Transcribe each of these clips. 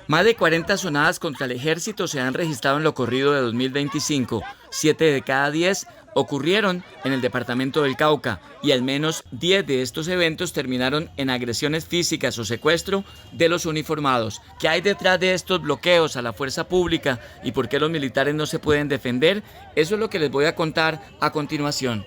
Más de 40 sonadas contra el ejército se han registrado en lo corrido de 2025. 7 de cada 10 ocurrieron en el departamento del Cauca y al menos 10 de estos eventos terminaron en agresiones físicas o secuestro de los uniformados. ¿Qué hay detrás de estos bloqueos a la fuerza pública y por qué los militares no se pueden defender? Eso es lo que les voy a contar a continuación.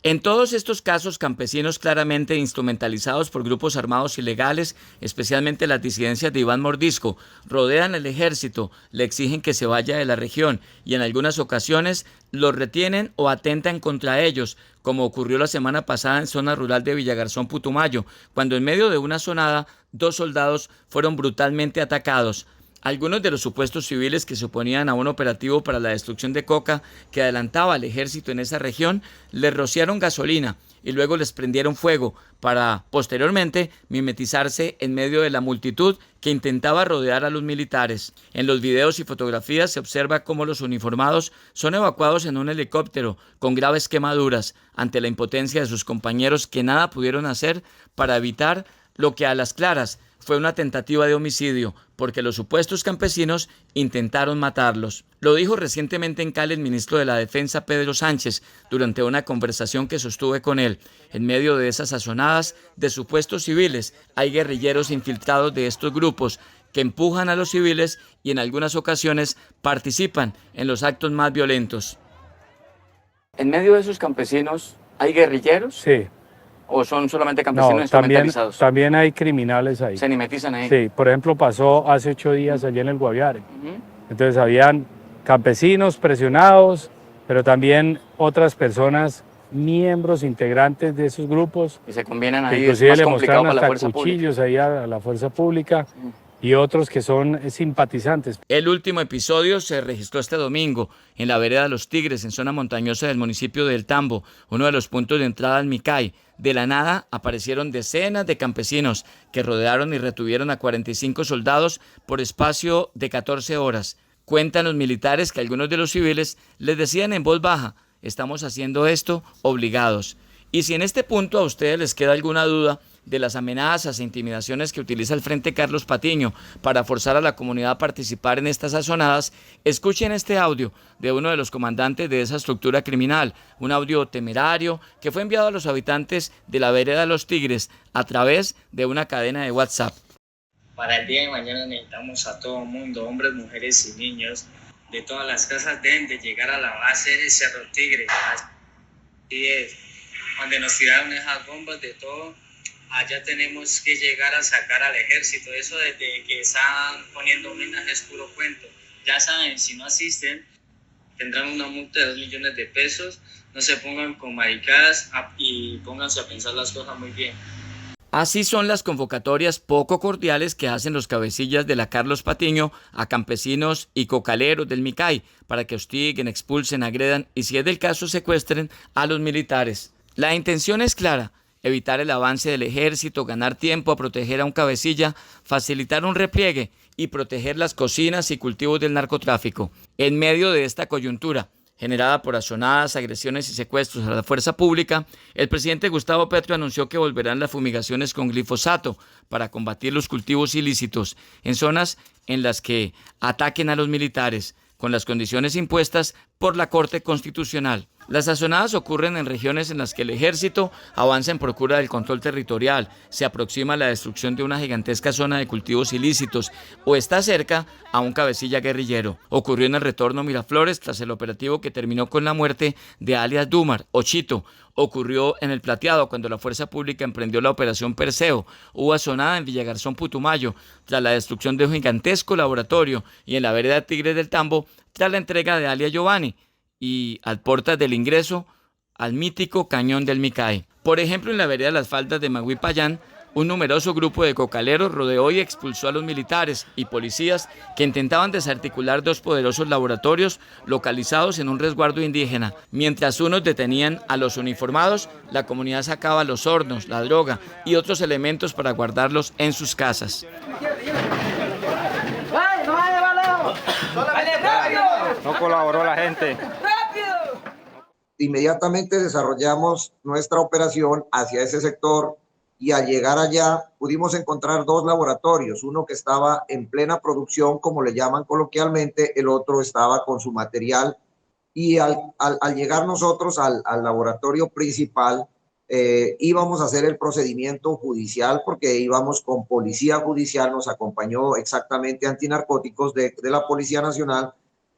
En todos estos casos, campesinos claramente instrumentalizados por grupos armados ilegales, especialmente las disidencias de Iván Mordisco, rodean el ejército, le exigen que se vaya de la región y en algunas ocasiones los retienen o atentan contra ellos, como ocurrió la semana pasada en zona rural de Villagarzón, Putumayo, cuando en medio de una sonada, 2 soldados fueron brutalmente atacados. Algunos de los supuestos civiles que se oponían a un operativo para la destrucción de coca que adelantaba al ejército en esa región, les rociaron gasolina y luego les prendieron fuego para, posteriormente, mimetizarse en medio de la multitud que intentaba rodear a los militares. En los videos y fotografías se observa cómo los uniformados son evacuados en un helicóptero con graves quemaduras ante la impotencia de sus compañeros que nada pudieron hacer para evitar lo que a las claras fue una tentativa de homicidio, porque los supuestos campesinos intentaron matarlos. Lo dijo recientemente en Cali el ministro de la Defensa, Pedro Sánchez, durante una conversación que sostuve con él. En medio de esas sazonadas de supuestos civiles, hay guerrilleros infiltrados de estos grupos que empujan a los civiles y en algunas ocasiones participan en los actos más violentos. ¿En medio de esos campesinos hay guerrilleros? Sí. ¿O son solamente campesinos instrumentalizados? También hay criminales ahí. ¿Se mimetizan ahí? Sí, por ejemplo, pasó hace 8 días allí en el Guaviare. Entonces habían campesinos presionados, pero también otras personas, miembros, integrantes de esos grupos. Y se combinan ahí, inclusive le mostraron hasta cuchillos ahí a la fuerza pública. Y otros que son simpatizantes. El último episodio se registró este domingo en la vereda Los Tigres, en zona montañosa del municipio del Tambo, uno de los puntos de entrada al Micay. De la nada aparecieron decenas de campesinos que rodearon y retuvieron a 45 soldados por espacio de 14 horas. Cuentan los militares que algunos de los civiles les decían en voz baja: estamos haciendo esto obligados. Y si en este punto a ustedes les queda alguna duda de las amenazas e intimidaciones que utiliza el Frente Carlos Patiño para forzar a la comunidad a participar en estas sazonadas, escuchen este audio de uno de los comandantes de esa estructura criminal, un audio temerario que fue enviado a los habitantes de la vereda de Los Tigres a través de una cadena de WhatsApp. Para el día de mañana necesitamos a todo el mundo, hombres, mujeres y niños, de todas las casas deben de llegar a la base de Cerro Tigre. Así es, donde nos tiraron esas bombas de todo. Allá tenemos que llegar a sacar al ejército. Eso desde que están poniendo minas es puro cuento. Ya saben, si no asisten, tendrán una multa de 2 millones de pesos. No se pongan con maricadas y pónganse a pensar las cosas muy bien. Así son las convocatorias poco cordiales que hacen los cabecillas de la Carlos Patiño a campesinos y cocaleros del Micay para que hostiguen, expulsen, agredan y, si es del caso, secuestren a los militares. La intención es clara: evitar el avance del ejército, ganar tiempo a proteger a un cabecilla, facilitar un repliegue y proteger las cocinas y cultivos del narcotráfico. En medio de esta coyuntura, generada por azonadas, agresiones y secuestros a la fuerza pública, el presidente Gustavo Petro anunció que volverán las fumigaciones con glifosato para combatir los cultivos ilícitos en zonas en las que ataquen a los militares, con las condiciones impuestas por la Corte Constitucional. Las sazonadas ocurren en regiones en las que el ejército avanza en procura del control territorial, se aproxima a la destrucción de una gigantesca zona de cultivos ilícitos o está cerca a un cabecilla guerrillero. Ocurrió en el retorno Miraflores tras el operativo que terminó con la muerte de alias Dumar o Chito. Ocurrió en el Plateado cuando la fuerza pública emprendió la operación Perseo. Hubo azonada en Villagarzón, Putumayo, tras la destrucción de un gigantesco laboratorio, y en la vereda Tigres del Tambo tras la entrega de alias Giovanni, y al portas del ingreso al mítico Cañón del Micay. Por ejemplo, en la vereda Las Faldas de Maguipayán, un numeroso grupo de cocaleros rodeó y expulsó a los militares y policías que intentaban desarticular 2 poderosos laboratorios localizados en un resguardo indígena. Mientras unos detenían a los uniformados, la comunidad sacaba los hornos, la droga y otros elementos para guardarlos en sus casas. No colaboró la gente. Inmediatamente desarrollamos nuestra operación hacia ese sector y al llegar allá pudimos encontrar dos laboratorios, uno que estaba en plena producción, como le llaman coloquialmente, el otro estaba con su material y al llegar nosotros al laboratorio principal íbamos a hacer el procedimiento judicial porque íbamos con policía judicial, nos acompañó exactamente antinarcóticos de la Policía Nacional.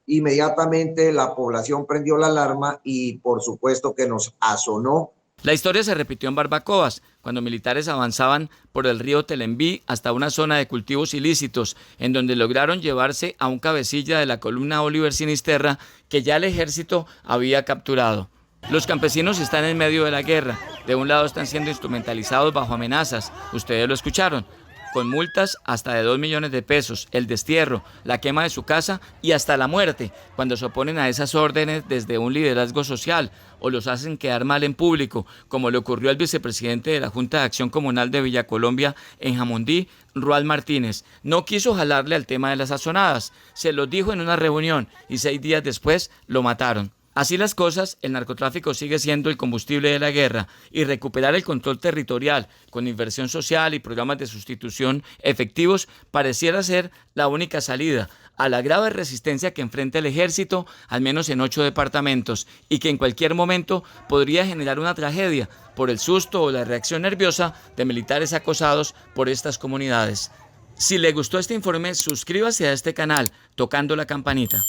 Inmediatamente la población prendió la alarma y por supuesto que nos asonó. La historia se repitió en Barbacoas, cuando militares avanzaban por el río Telembí hasta una zona de cultivos ilícitos, en donde lograron llevarse a un cabecilla de la columna Oliver Sinisterra que ya el ejército había capturado. Los campesinos están en medio de la guerra. De un lado están siendo instrumentalizados bajo amenazas, ustedes lo escucharon, con multas hasta de 2 millones de pesos, el destierro, la quema de su casa y hasta la muerte, cuando se oponen a esas órdenes desde un liderazgo social o los hacen quedar mal en público, como le ocurrió al vicepresidente de la Junta de Acción Comunal de Villacolombia en Jamundí, Rual Martínez. No quiso jalarle al tema de las sazonadas, se los dijo en una reunión y 6 días después lo mataron. Así las cosas, el narcotráfico sigue siendo el combustible de la guerra y recuperar el control territorial con inversión social y programas de sustitución efectivos pareciera ser la única salida a la grave resistencia que enfrenta el ejército, al menos en 8 departamentos, y que en cualquier momento podría generar una tragedia por el susto o la reacción nerviosa de militares acosados por estas comunidades. Si le gustó este informe, suscríbase a este canal tocando la campanita.